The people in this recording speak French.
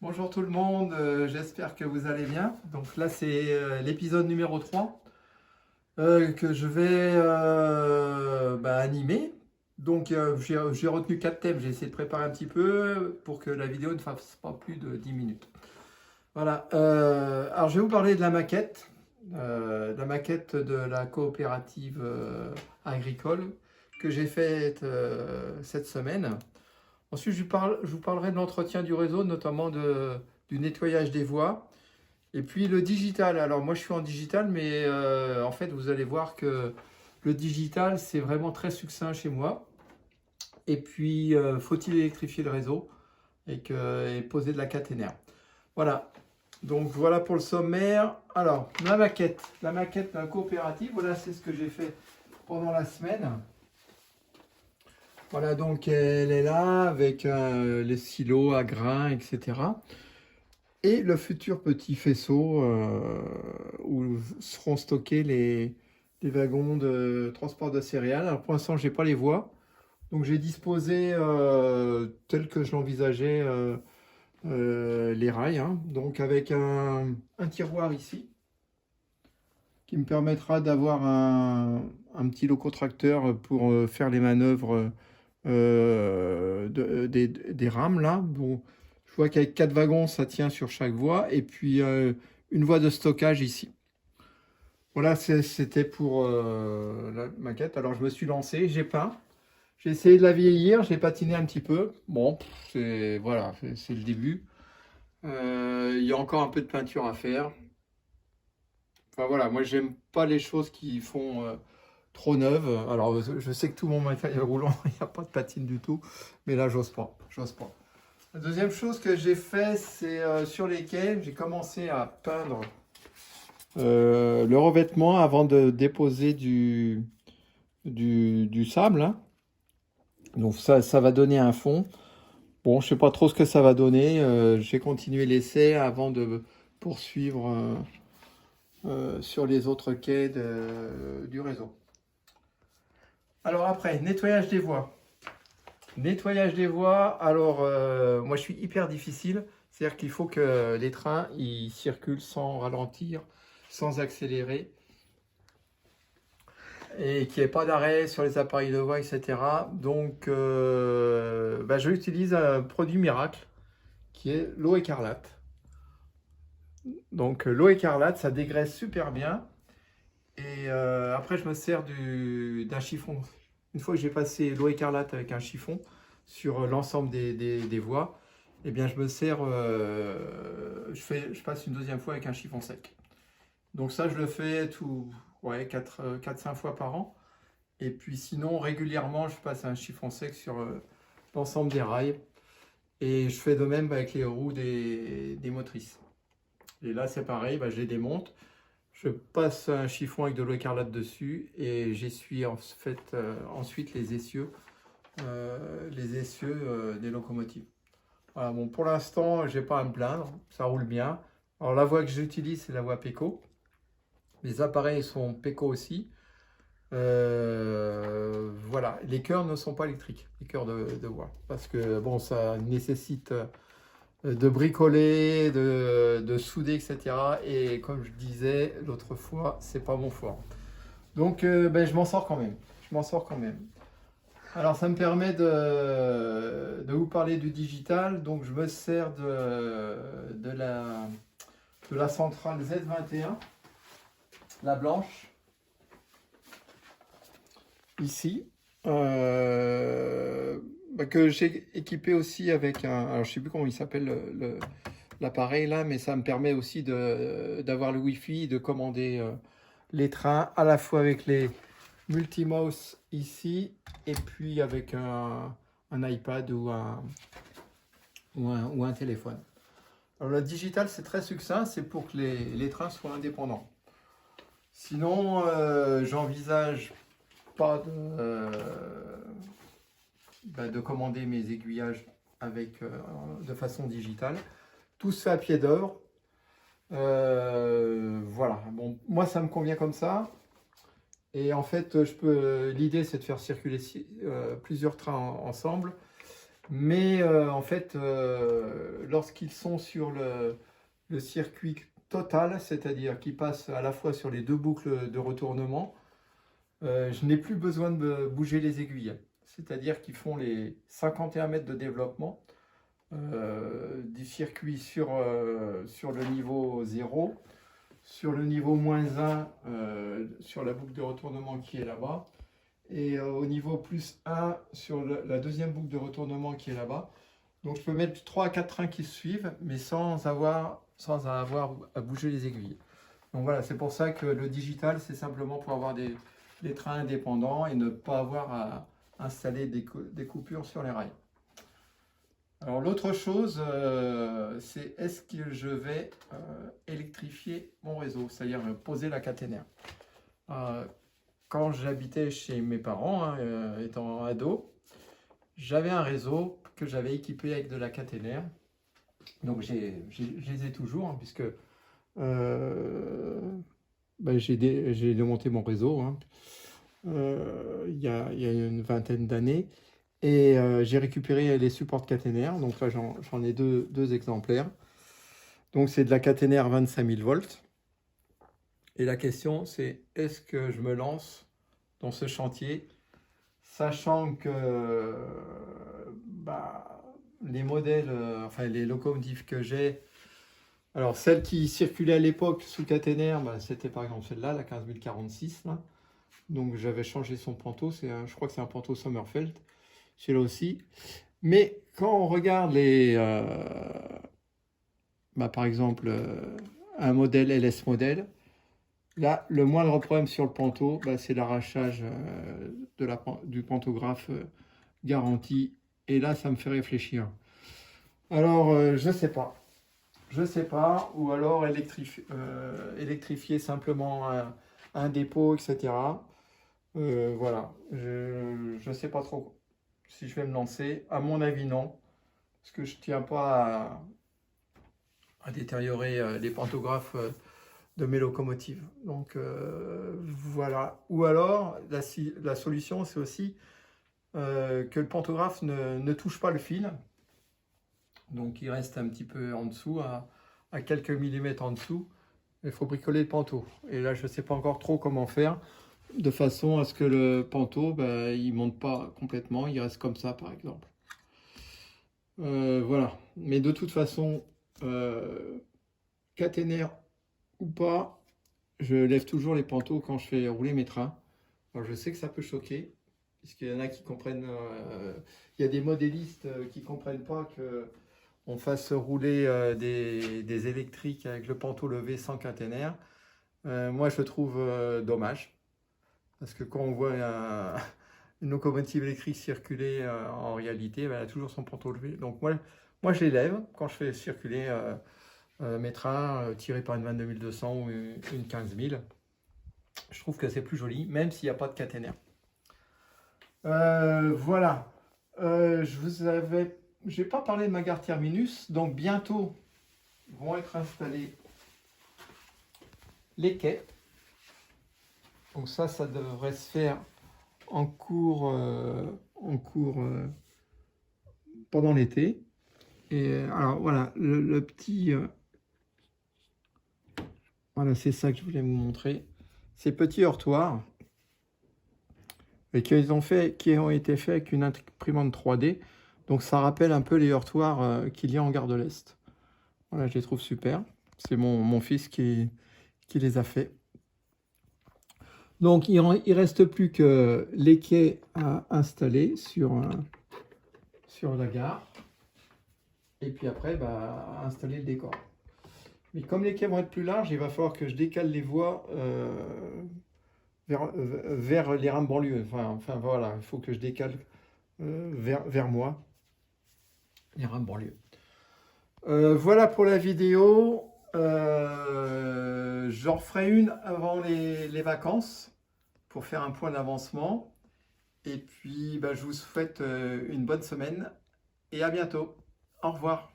Bonjour tout le monde, j'espère que vous allez bien. Donc là c'est l'épisode numéro 3 que je vais animer. Donc j'ai retenu 4 thèmes, j'ai essayé de préparer un petit peu pour que la vidéo ne fasse pas plus de 10 minutes. Voilà, alors je vais vous parler de la maquette de la coopérative agricole que j'ai faite cette semaine. Ensuite, je vous parlerai de l'entretien du réseau, notamment du nettoyage des voies. Et puis le digital. Alors moi, je suis en digital, mais en fait, vous allez voir que le digital, c'est vraiment très succinct chez moi. Et puis, faut-il électrifier le réseau et poser de la caténaire. Voilà. Donc voilà pour le sommaire. Alors, la maquette d'un coopérative, voilà, c'est ce que j'ai fait pendant la semaine. Voilà, donc elle est là avec les silos à grains, etc. Et le futur petit faisceau où seront stockés les wagons de transport de céréales. Alors pour l'instant, je n'ai pas les voies. Donc j'ai disposé tel que je l'envisageais les rails. Hein. Donc avec un tiroir ici qui me permettra d'avoir un petit locotracteur pour faire les manœuvres des rames là. Bon, je vois qu'avec 4 wagons, ça tient sur chaque voie. Et puis une voie de stockage ici. Voilà, c'était pour la maquette. Alors je me suis lancé, j'ai peint. J'ai essayé de la vieillir, j'ai patiné un petit peu. Bon, c'est voilà, c'est le début. Il y a encore un peu de peinture à faire. Enfin voilà, moi j'aime pas les choses qui font trop neuves. Alors je sais que tout mon matériel roulant, il n'y a pas de patine du tout, mais là j'ose pas, j'ose pas. La deuxième chose que j'ai fait, c'est sur les quais, j'ai commencé à peindre le revêtement avant de déposer du sable. Hein. Donc ça va donner un fond. Bon, je sais pas trop ce que ça va donner. J'ai continué l'essai avant de poursuivre sur les autres quais du réseau. Alors après, nettoyage des voies. Nettoyage des voies, alors moi je suis hyper difficile, c'est-à-dire qu'il faut que les trains ils circulent sans ralentir, sans accélérer, et qu'il n'y ait pas d'arrêt sur les appareils de voie, etc. Donc je utilise un produit miracle qui est l'eau écarlate. Donc l'eau écarlate, ça dégraisse super bien. Et après, je me sers d'un chiffon. Une fois que j'ai passé l'eau écarlate avec un chiffon sur l'ensemble des voies, eh bien, je me sers, je passe une deuxième fois avec un chiffon sec. Donc ça, je le fais ouais, 4-5 fois par an. Et puis sinon, régulièrement, je passe un chiffon sec sur l'ensemble des rails. Et je fais de même avec les roues des motrices. Et là, c'est pareil, je les démonte. Je passe un chiffon avec de l'eau écarlate dessus et j'essuie en fait ensuite les essieux des locomotives. Voilà, bon, pour l'instant, j'ai pas à me plaindre, ça roule bien. Alors la voie que j'utilise, c'est la voie Peco. Les appareils sont Peco aussi. Voilà, les cœurs ne sont pas électriques, les cœurs de voie, parce que bon, ça nécessite de bricoler, de souder, etc. Et comme je disais l'autre fois, c'est pas mon fort. Donc je m'en sors quand même. Je m'en sors quand même. Alors ça me permet de vous parler du digital. Donc je me sers de la centrale Z21, la blanche, ici. Que j'ai équipé aussi avec alors je sais plus comment il s'appelle l'appareil là, mais ça me permet aussi d'avoir le Wi-Fi, de commander les trains à la fois avec les multimouse ici et puis avec un iPad ou un téléphone. Alors le digital c'est très succinct, c'est pour que les trains soient indépendants. Sinon, j'envisage pas de commander mes aiguillages de façon digitale. Tout se fait à pied d'œuvre. Voilà. Bon, moi, ça me convient comme ça. Et en fait, l'idée, c'est de faire circuler plusieurs trains ensemble Mais en fait, lorsqu'ils sont sur le circuit total, c'est-à-dire qu'ils passent à la fois sur les deux boucles de retournement, je n'ai plus besoin de bouger les aiguilles. C'est-à-dire qu'ils font les 51 mètres de développement du circuit sur le niveau 0, sur le niveau -1, sur la boucle de retournement qui est là-bas, et au niveau +1 sur la deuxième boucle de retournement qui est là-bas. Donc je peux mettre 3 à 4 trains qui se suivent, mais sans avoir à bouger les aiguilles. Donc voilà, c'est pour ça que le digital, c'est simplement pour avoir des trains indépendants et ne pas avoir à installer des coupures sur les rails. Alors l'autre chose, c'est est-ce que je vais électrifier mon réseau, c'est-à-dire poser la caténaire. Quand j'habitais chez mes parents, hein, étant ado, j'avais un réseau que j'avais équipé avec de la caténaire. Donc je les ai toujours, hein, puisque j'ai démonté mon réseau hein, il y a une vingtaine d'années. Et j'ai récupéré les supports caténaires. Donc là, j'en ai deux exemplaires. Donc c'est de la caténaire 25 000 volts. Et la question, c'est est-ce que je me lance dans ce chantier, sachant que les modèles, enfin les locomotives que j'ai, alors celle qui circulait à l'époque sous caténaire, c'était par exemple celle-là, la 15046. Là. Donc j'avais changé son panneau, je crois que c'est un panneau Sommerfeld, celui-là aussi. Mais quand on regarde par exemple, un modèle LS modèle, là, le moindre problème sur le panneau, c'est l'arrachage du pantographe garanti. Et là, ça me fait réfléchir. Alors, je sais pas. Je sais pas. Ou alors électrifier simplement un dépôt, etc. Voilà. Je sais pas trop si je vais me lancer. À mon avis, non. Parce que je tiens pas à détériorer les pantographes de mes locomotives. Donc voilà. Ou alors, la solution, c'est aussi que le pantographe ne touche pas le fil. Donc il reste un petit peu en dessous, à quelques millimètres en dessous. Il faut bricoler le panneau. Et là, je ne sais pas encore trop comment faire, de façon à ce que le panneau, il ne monte pas complètement, il reste comme ça, par exemple. Voilà. Mais de toute façon, caténaire ou pas, je lève toujours les panneaux quand je fais rouler mes trains. Alors je sais que ça peut choquer, puisqu'il y en a qui comprennent, il y a des modélistes qui ne comprennent pas qu'on fasse rouler des électriques avec le panneau levé sans caténaire. Moi je trouve dommage, parce que quand on voit une locomotive électrique circuler en réalité, elle a toujours son panneau levé. Donc moi je les lève quand je fais circuler mes trains tirés par une 22200 ou une 15000. Je trouve que c'est plus joli, même s'il n'y a pas de caténaire. Voilà. Je n'ai pas parlé de ma gare terminus, donc bientôt vont être installés les quais. Donc ça devrait se faire en cours pendant l'été. Et alors voilà, le petit... voilà, c'est ça que je voulais vous montrer. Ces petits heurtoirs et qui ont été faits avec une imprimante 3D. Donc ça rappelle un peu les heurtoirs qu'il y a en gare de l'Est. Voilà, je les trouve super. C'est mon fils qui les a fait. Donc il ne reste plus que les quais à installer sur la gare. Et puis après, installer le décor. Mais comme les quais vont être plus larges, il va falloir que je décale les voies vers les rames banlieues. Enfin voilà, il faut que je décale vers moi les rames banlieues. Voilà pour la vidéo. J'en referai une avant les vacances pour faire un point d'avancement. Et puis je vous souhaite une bonne semaine et à bientôt. Au revoir.